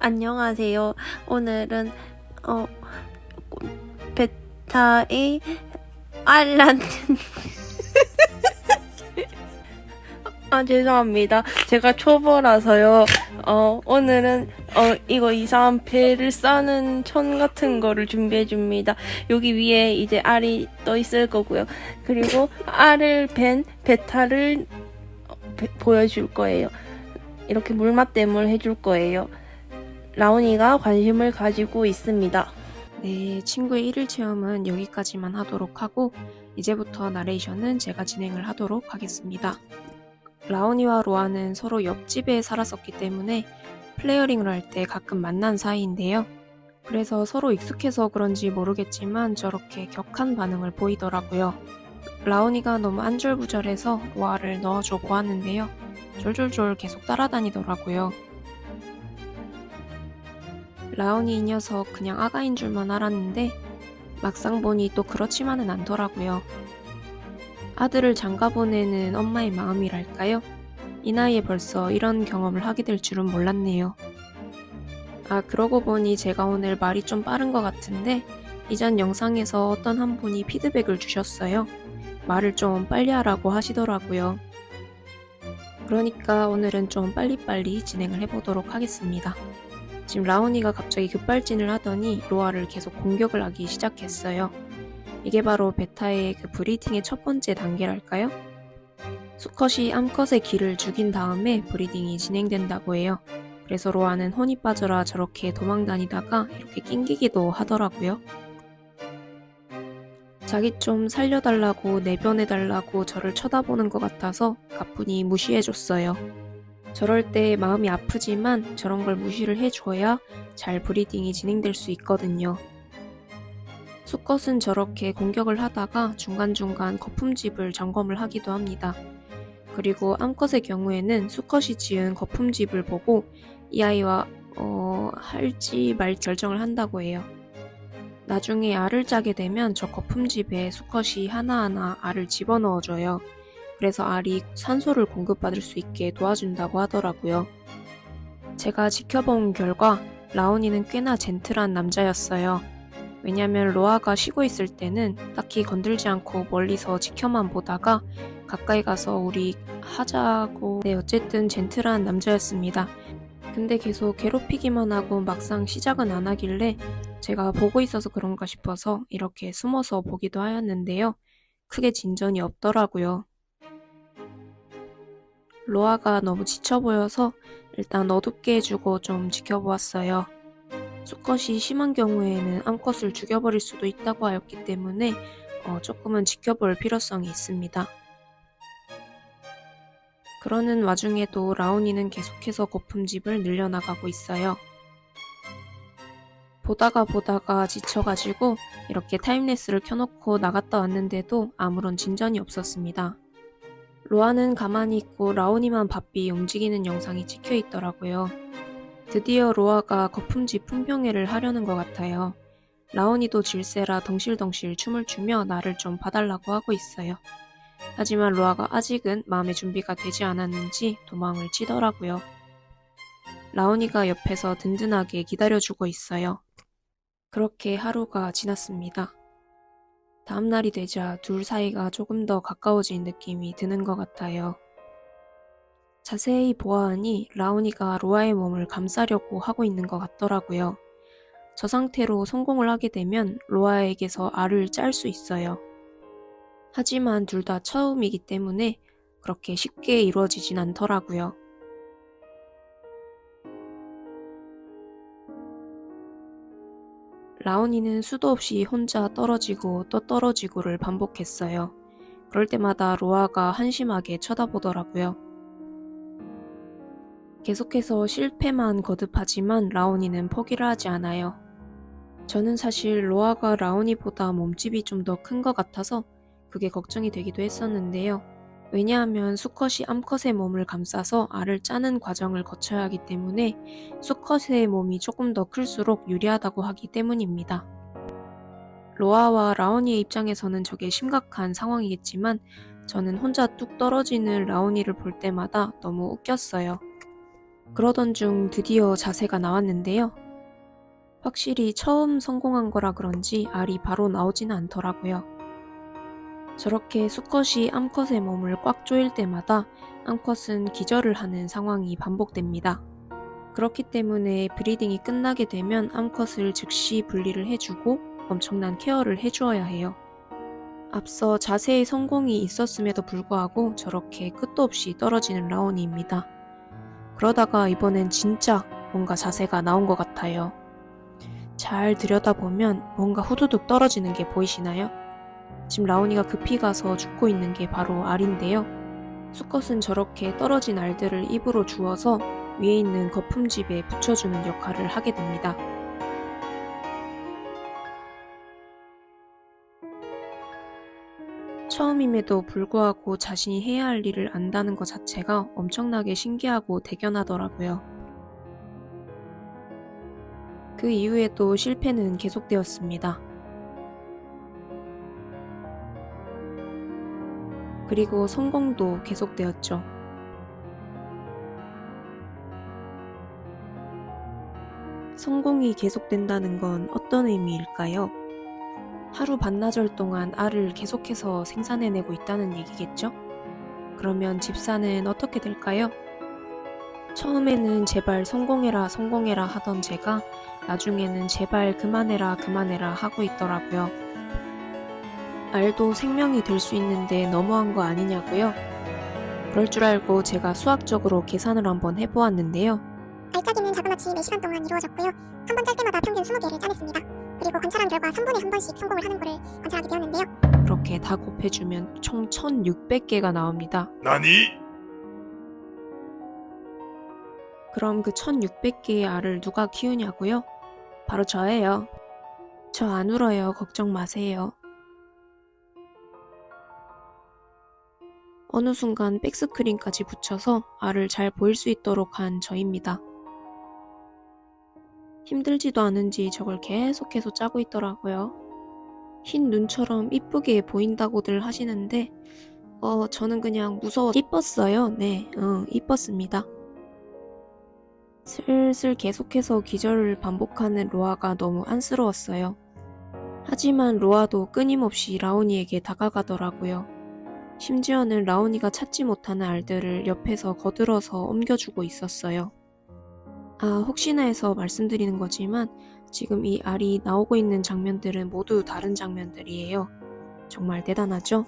안녕하세요. 오늘은 어 베타의 알란 죄송합니다. 제가 초보라서요. 오늘은 이거 이상한 배를 싸는 천 같은 거를 준비해 줍니다. 여기 위에 이제 알이 떠 있을 거고요. 그리고 알을 벤 베타를 보여줄 거예요. 이렇게 물맛댐을 해줄 거예요. 라온이가 관심을 가지고 있습니다. 네, 친구의 1일 체험은 여기까지만 하도록 하고 이제부터 나레이션은 제가 진행을 하도록 하겠습니다. 라온이와 로아는 서로 옆집에 살았었기 때문에 플레이어링을 할 때 가끔 만난 사이인데요. 그래서 서로 익숙해서 그런지 모르겠지만 저렇게 격한 반응을 보이더라고요. 라온이가 너무 안절부절해서 로아를 넣어줘 보았는데요. 졸졸졸 계속 따라다니더라고요. 라온이 이 녀석 그냥 아가인 줄만 알았는데 막상 보니 또 그렇지만은 않더라고요. 아들을 장가 보내는 엄마의 마음이랄까요? 이 나이에 벌써 이런 경험을 하게 될 줄은 몰랐네요. 그러고 보니 제가 오늘 말이 좀 빠른 것 같은데 이전 영상에서 어떤 한 분이 피드백을 주셨어요. 말을 좀 빨리 하라고 하시더라고요. 그러니까 오늘은 좀 빨리빨리 진행을 해보도록 하겠습니다. 지금 라온이가 갑자기 급발진을 하더니 로아를 계속 공격을 하기 시작했어요. 이게 바로 베타의 그 브리딩의 첫 번째 단계랄까요? 수컷이 암컷의 기를 죽인 다음에 브리딩이 진행된다고 해요. 그래서 로아는 혼이 빠져라 저렇게 도망다니다가 이렇게 낑기기도 하더라고요. 자기 좀 살려달라고 내변해달라고 저를 쳐다보는 것 같아서 가뿐히 무시해줬어요. 저럴 때 마음이 아프지만 저런 걸 무시를 해줘야 잘 브리딩이 진행될 수 있거든요. 수컷은 저렇게 공격을 하다가 중간중간 거품집을 점검을 하기도 합니다. 그리고 암컷의 경우에는 수컷이 지은 거품집을 보고 이 아이와 할지 말지 결정을 한다고 해요. 나중에 알을 짜게 되면 저 거품집에 수컷이 하나하나 알을 집어넣어줘요. 그래서 알이 산소를 공급받을 수 있게 도와준다고 하더라고요. 제가 지켜본 결과 라온이는 꽤나 젠틀한 남자였어요. 왜냐면 로아가 쉬고 있을 때는 딱히 건들지 않고 멀리서 지켜만 보다가 가까이 가서 우리 하자고 어쨌든 젠틀한 남자였습니다. 근데 계속 괴롭히기만 하고 막상 시작은 안 하길래 제가 보고 있어서 그런가 싶어서 이렇게 숨어서 보기도 하였는데요. 크게 진전이 없더라고요. 로아가 너무 지쳐 보여서 일단 어둡게 해주고 좀 지켜보았어요. 수컷이 심한 경우에는 암컷을 죽여버릴 수도 있다고 하였기 때문에 조금은 지켜볼 필요성이 있습니다. 그러는 와중에도 라온이는 계속해서 거품집을 늘려나가고 있어요. 보다가 지쳐가지고 이렇게 타임레스를 켜놓고 나갔다 왔는데도 아무런 진전이 없었습니다. 로아는 가만히 있고 라온이만 바삐 움직이는 영상이 찍혀 있더라고요. 드디어 로아가 거품집 품평회를 하려는 것 같아요. 라온이도 질세라 덩실덩실 춤을 추며 나를 좀 봐달라고 하고 있어요. 하지만 로아가 아직은 마음의 준비가 되지 않았는지 도망을 치더라고요. 라온이가 옆에서 든든하게 기다려주고 있어요. 그렇게 하루가 지났습니다. 다음날이 되자 둘 사이가 조금 더 가까워진 느낌이 드는 것 같아요. 자세히 보아하니 라온이가 로아의 몸을 감싸려고 하고 있는 것 같더라고요. 저 상태로 성공을 하게 되면 로아에게서 알을 짤 수 있어요. 하지만 둘 다 처음이기 때문에 그렇게 쉽게 이루어지진 않더라고요. 라온이는 수도 없이 혼자 떨어지고 또 떨어지고를 반복했어요. 그럴 때마다 로아가 한심하게 쳐다보더라고요. 계속해서 실패만 거듭하지만 라온이는 포기를 하지 않아요. 저는 사실 로아가 라온이보다 몸집이 좀 더 큰 것 같아서 그게 걱정이 되기도 했었는데요. 왜냐하면 수컷이 암컷의 몸을 감싸서 알을 짜는 과정을 거쳐야 하기 때문에 수컷의 몸이 조금 더 클수록 유리하다고 하기 때문입니다. 로아와 라온이의 입장에서는 저게 심각한 상황이겠지만 저는 혼자 뚝 떨어지는 라온이를 볼 때마다 너무 웃겼어요. 그러던 중 드디어 자세가 나왔는데요. 확실히 처음 성공한 거라 그런지 알이 바로 나오지는 않더라고요. 저렇게 수컷이 암컷의 몸을 꽉 조일 때마다 암컷은 기절을 하는 상황이 반복됩니다. 그렇기 때문에 브리딩이 끝나게 되면 암컷을 즉시 분리를 해주고 엄청난 케어를 해주어야 해요. 앞서 자세의 성공이 있었음에도 불구하고 저렇게 끝도 없이 떨어지는 라온이입니다. 그러다가 이번엔 진짜 뭔가 자세가 나온 것 같아요. 잘 들여다보면 뭔가 후두둑 떨어지는 게 보이시나요? 지금 라온이가 급히 가서 죽고 있는 게 바로 알인데요. 수컷은 저렇게 떨어진 알들을 입으로 주워서 위에 있는 거품집에 붙여주는 역할을 하게 됩니다. 처음임에도 불구하고 자신이 해야 할 일을 안다는 것 자체가 엄청나게 신기하고 대견하더라고요. 그 이후에도 실패는 계속되었습니다. 그리고 성공도 계속되었죠. 성공이 계속된다는 건 어떤 의미일까요? 하루 반나절 동안 알을 계속해서 생산해내고 있다는 얘기겠죠? 그러면 집사는 어떻게 될까요? 처음에는 제발 성공해라 성공해라 하던 제가 나중에는 제발 그만해라 그만해라 하고 있더라고요. 알도 생명이 될 수 있는데 너무한 거 아니냐고요? 그럴 줄 알고 제가 수학적으로 계산을 한번 해보았는데요. 알짜기는 자그마치 4시간 동안 이루어졌고요. 한 번 짤 때마다 평균 20개를 짜냈습니다. 그리고 관찰한 결과 3분에 한 번씩 성공을 하는 거를 관찰하게 되었는데요. 그렇게 다 곱해주면 총 1600개가 나옵니다. 나니? 그럼 그 1600개의 알을 누가 키우냐고요? 바로 저예요. 저 안 울어요. 걱정 마세요. 어느 순간 백스크린까지 붙여서 알을 잘 보일 수 있도록 한 저입니다. 힘들지도 않은지 저걸 계속해서 짜고 있더라고요. 흰 눈처럼 이쁘게 보인다고들 하시는데 저는 그냥 무서워 이뻤어요. 네, 이뻤습니다. 슬슬 계속해서 기절을 반복하는 로아가 너무 안쓰러웠어요. 하지만 로아도 끊임없이 라온이에게 다가가더라고요. 심지어는 라온이가 찾지 못하는 알들을 옆에서 거들어서 옮겨주고 있었어요. 혹시나 해서 말씀드리는 거지만 지금 이 알이 나오고 있는 장면들은 모두 다른 장면들이에요. 정말 대단하죠?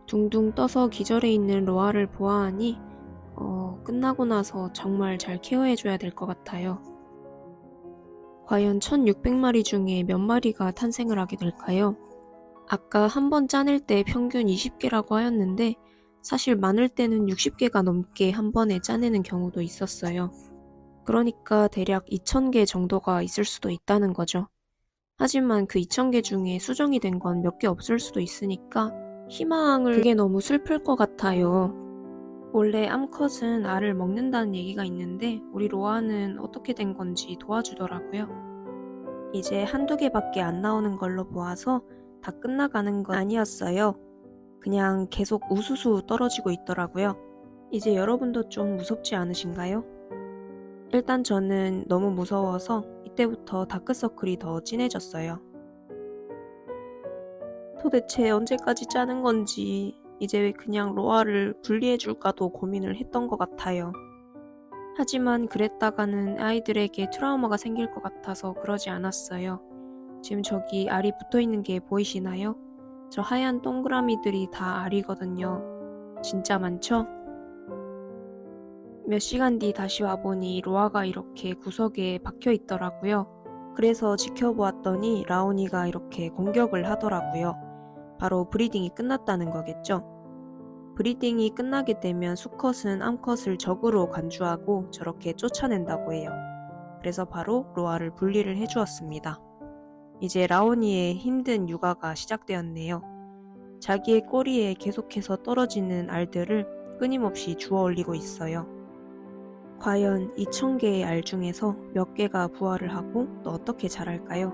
둥둥 떠서 기절해 있는 로아를 보아하니 끝나고 나서 정말 잘 케어해줘야 될 것 같아요. 과연 1600마리 중에 몇 마리가 탄생을 하게 될까요? 아까 한 번 짜낼 때 평균 20개라고 하였는데 사실 많을 때는 60개가 넘게 한 번에 짜내는 경우도 있었어요. 그러니까 대략 2000개 정도가 있을 수도 있다는 거죠. 하지만 그 2000개 중에 수정이 된 건 몇 개 없을 수도 있으니까 그게 너무 슬플 것 같아요. 원래 암컷은 알을 먹는다는 얘기가 있는데 우리 로아는 어떻게 된 건지 도와주더라고요. 이제 한두 개밖에 안 나오는 걸로 보아서 다 끝나가는 건 아니었어요. 그냥 계속 우수수 떨어지고 있더라고요. 이제 여러분도 좀 무섭지 않으신가요? 일단 저는 너무 무서워서 이때부터 다크서클이 더 진해졌어요. 도대체 언제까지 짜는 건지 이제 그냥 로아를 분리해줄까도 고민을 했던 것 같아요. 하지만 그랬다가는 아이들에게 트라우마가 생길 것 같아서 그러지 않았어요. 지금 저기 알이 붙어있는 게 보이시나요? 저 하얀 동그라미들이 다 알이거든요. 진짜 많죠? 몇 시간 뒤 다시 와보니 로아가 이렇게 구석에 박혀 있더라고요. 그래서 지켜보았더니 라온이가 이렇게 공격을 하더라고요. 바로 브리딩이 끝났다는 거겠죠. 브리딩이 끝나게 되면 수컷은 암컷을 적으로 간주하고 저렇게 쫓아낸다고 해요. 그래서 바로 로아를 분리를 해주었습니다. 이제 라온이의 힘든 육아가 시작되었네요. 자기의 꼬리에 계속해서 떨어지는 알들을 끊임없이 주워 올리고 있어요. 과연 2000개의 알 중에서 몇 개가 부화를 하고 또 어떻게 자랄까요?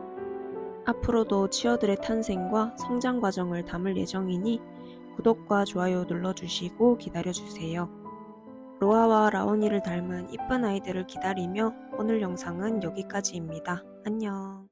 앞으로도 치어들의 탄생과 성장 과정을 담을 예정이니 구독과 좋아요 눌러주시고 기다려주세요. 로아와 라온이를 닮은 이쁜 아이들을 기다리며 오늘 영상은 여기까지입니다. 안녕.